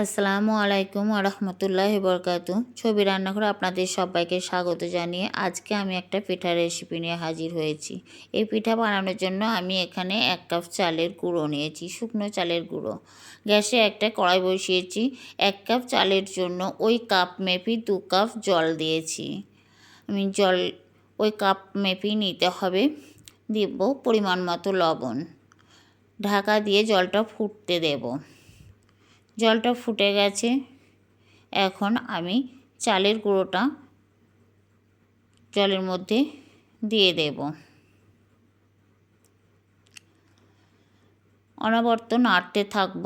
আসসালামু আলাইকুম রহমতুল্লাহি বরকাতু। ছবি রান্নাঘরে আপনাদের সবাইকে স্বাগত জানিয়ে আজকে আমি একটা পিঠার রেসিপি নিয়ে হাজির হয়েছি। এই পিঠা বানানোর জন্য আমি এখানে 1 কাপ চালের গুঁড়ো নিয়েছি, শুকনো চালের গুঁড়ো। গ্যাসে একটা কড়াই বসিয়েছি। 1 কাপ চালের জন্য ওই কাপ মেপে 2 কাপ জল দিয়েছি। আমি জল ওই কাপ মেপেই নিতে হবে। দিব পরিমাণ মতো লবণ। ঢাকা দিয়ে জলটা ফুটতে দেব। জলটা ফুটে গেছে। এখন আমি চালের গুঁড়োটা জলের মধ্যে দিয়ে দেব। অনবরত নাড়তে থাকব।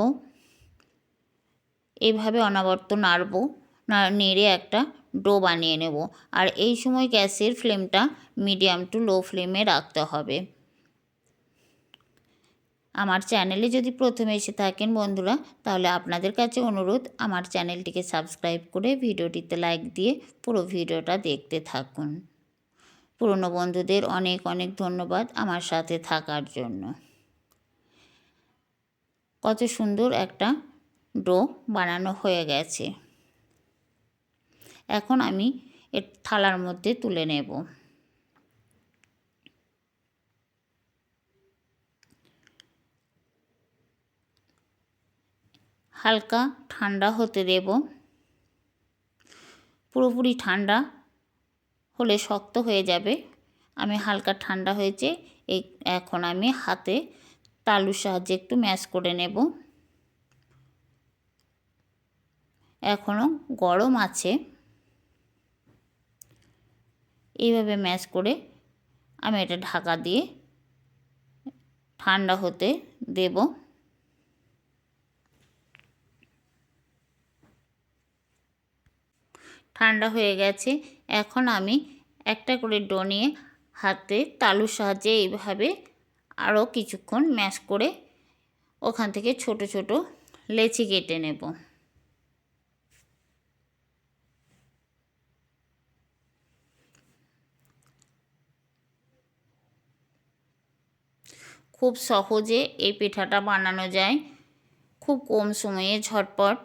এইভাবে অনবরত নাড়ব, নেড়ে একটা ডো বানিয়ে নেব। আর এই সময় গ্যাসের ফ্লেমটা মিডিয়াম টু লো ফ্লেমে রাখতে হবে। আমার চ্যানেলে যদি প্রথমে এসে থাকেন বন্ধুরা, তাহলে আপনাদের কাছে অনুরোধ আমার চ্যানেলটিকে সাবস্ক্রাইব করে ভিডিওটিতে লাইক দিয়ে পুরো ভিডিওটা দেখতে থাকুন। পুরনো বন্ধুদের অনেক অনেক ধন্যবাদ আমার সাথে থাকার জন্য। কত সুন্দর একটা ডো বানানো হয়ে গেছে। এখন আমি এর থালার মধ্যে তুলে নেব। হালকা ঠান্ডা হতে দেব। পুরোপুরি ঠান্ডা হলে শক্ত হয়ে যাবে। আমি হালকা ঠান্ডা হয়েছে, এখন আমি হাতে তালুর সাহায্যে একটু ম্যাশ করে নেব। এখনও গরম আছে। এইভাবে ম্যাশ করে আমি এটা ঢাকা দিয়ে ঠান্ডা হতে দেব। ঠান্ডা হয়ে গেছে। এখন আমি একটা করে ডো নিয়ে হাতে তালুর সাহায্যে এইভাবে আরও কিছুক্ষণ ম্যাশ করে ওখান থেকে ছোট ছোট লেচি কেটে নেব। খুব সহজে এই পিঠাটা বানানো যায়। খুব কম সময়ে ঝটপট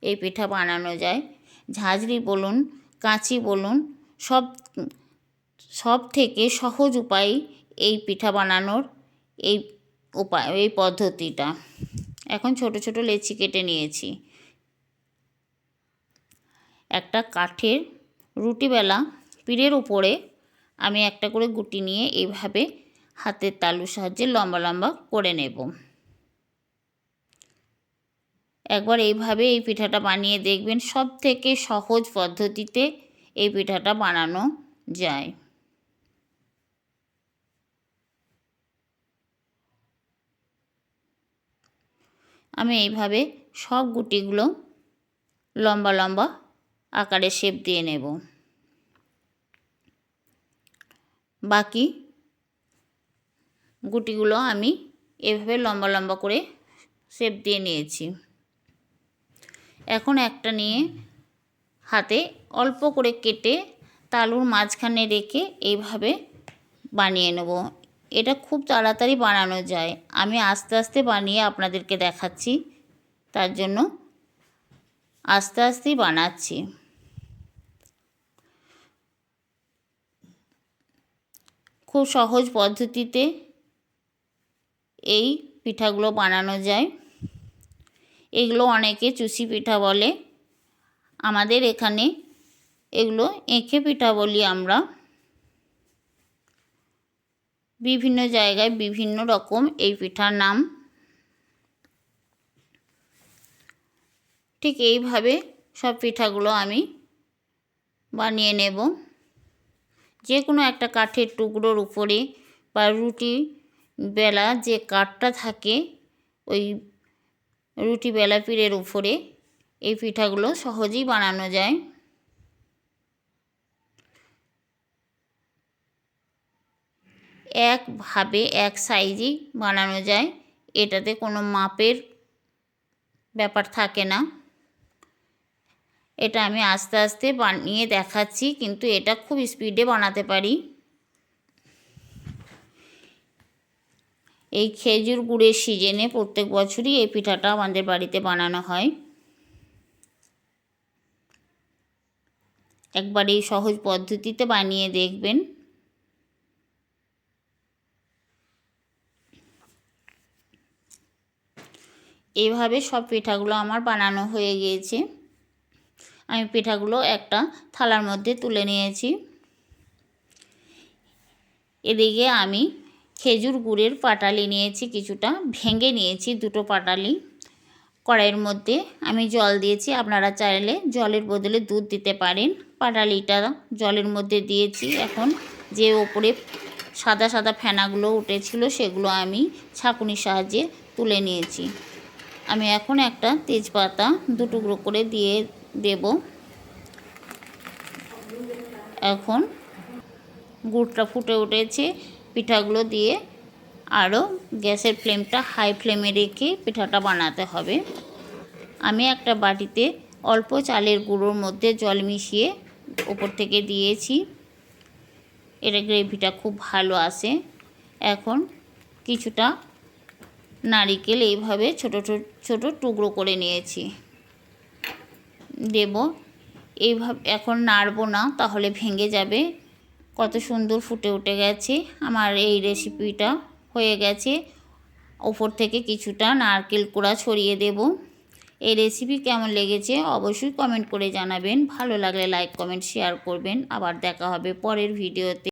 এই পিঠা বানানো যায়। ঝাঁঝরি বলুন, কাঁচি বলুন, সব থেকে সহজ উপায় এই পিঠা বানানোর এই পদ্ধতিটা। এখন ছোট ছোট লেচি কেটে নিয়েছি। একটা কাঠের রুটি বেলা পিঠের উপরে আমি একটা করে গুটি নিয়ে এইভাবে হাতের তালুর সাহায্যে লম্বা লম্বা করে নেব। একবার এইভাবে এই পিঠাটা বানিয়ে দেখবেন, সব থেকে সহজ পদ্ধতিতে এই পিঠাটা বানানো যায়। আমি এইভাবে সব গুটিগুলো লম্বা লম্বা আকারে শেপ দিয়ে নেব। বাকি গুটিগুলো আমি এভাবে লম্বা লম্বা করে শেপ দিয়ে নিয়েছি। এখন একটা নিয়ে হাতে অল্প করে কেটে তালুর মাঝখানে রেখে এইভাবে বানিয়ে নেব। এটা খুব তাড়াতাড়ি বানানো যায়। আমি আস্তে আস্তে বানিয়ে আপনাদেরকে দেখাচ্ছি, তার জন্য আস্তে আস্তেই বানাচ্ছি। খুব সহজ পদ্ধতিতে এই পিঠাগুলো বানানো যায়। এগুলো অনেকে চুষি পিঠা বলে, আমাদের এখানে এগুলো এঁখে পিঠা বলি আমরা। বিভিন্ন জায়গায় বিভিন্ন রকম এই পিঠার নাম। ঠিক এইভাবে সব পিঠাগুলো আমি বানিয়ে নেব। যে কোনো একটা কাঠের টুকরোর উপরে বা রুটি বেলা যে কাঠটা থাকে ওই রুটি বেলা পিঠের উপরে এই পিঠাগুলো সহজেই বানানো যায়। একভাবে এক সাইজই বানানো যায়। এটাতে কোনো মাপের ব্যাপার থাকে না। এটা আমি আস্তে আস্তে বানিয়ে দেখাচ্ছি, কিন্তু এটা খুব স্পিডে বানাতে পারি। এই খেজুর গুড়ের সিজনে প্রত্যেক বছরই এই পিঠাটা আমাদের বাড়িতে বানানো হয়। একবার এই সহজ পদ্ধতিতে বানিয়ে দেখবেন। এইভাবে সব পিঠাগুলো আমার বানানো হয়ে গিয়েছে। আমি পিঠাগুলো একটা থালার মধ্যে তুলে নিয়েছি। এদিকে আমি খেজুর গুড়ের পাটালি নিয়েছি, কিছুটা ভেঙে নিয়েছি, দুটো পাটালি। কড়াইয়ের মধ্যে আমি জল দিয়েছি, আপনারা চাইলে জলের বদলে দুধ দিতে পারেন। পাটালিটা জলের মধ্যে দিয়েছি। এখন যে ওপরে সাদা সাদা ফেনাগুলো উঠেছিল সেগুলো আমি ছাঁকুনির সাহায্যে তুলে নিয়েছি। আমি এখন একটা তেজপাতা 2 টুকরো করে দিয়ে দেব। এখন গুড়টা ফুটে উঠেছে, পিঠাগুলো দিয়ে আরও গ্যাসের ফ্লেমটা হাই ফ্লেমে রেখে পিঠাটা বানাতে হবে। আমি একটা বাটিতে অল্প চালের গুঁড়োর মধ্যে জল মিশিয়ে উপর থেকে দিয়েছি। এর গ্রেভিটা খুব ভালো আসে। এখন কিছুটা নারিকেল এইভাবে ছোট ছোট টুকরো করে নিয়েছি, দেব। এইভাবে এখন নাড়বো না, তাহলে ভেঙে যাবে। কত সুন্দর ফুটে উঠে গেছে আমার এই রেসিপিটা হয়ে গেছে। ওপর থেকে কিছুটা নারকেল কোড়া ছড়িয়ে দেব। এই রেসিপি কেমন লেগেছে অবশ্যই কমেন্ট করে জানাবেন। ভালো লাগলে লাইক কমেন্ট শেয়ার করবেন। আবার দেখা হবে পরের ভিডিওতে।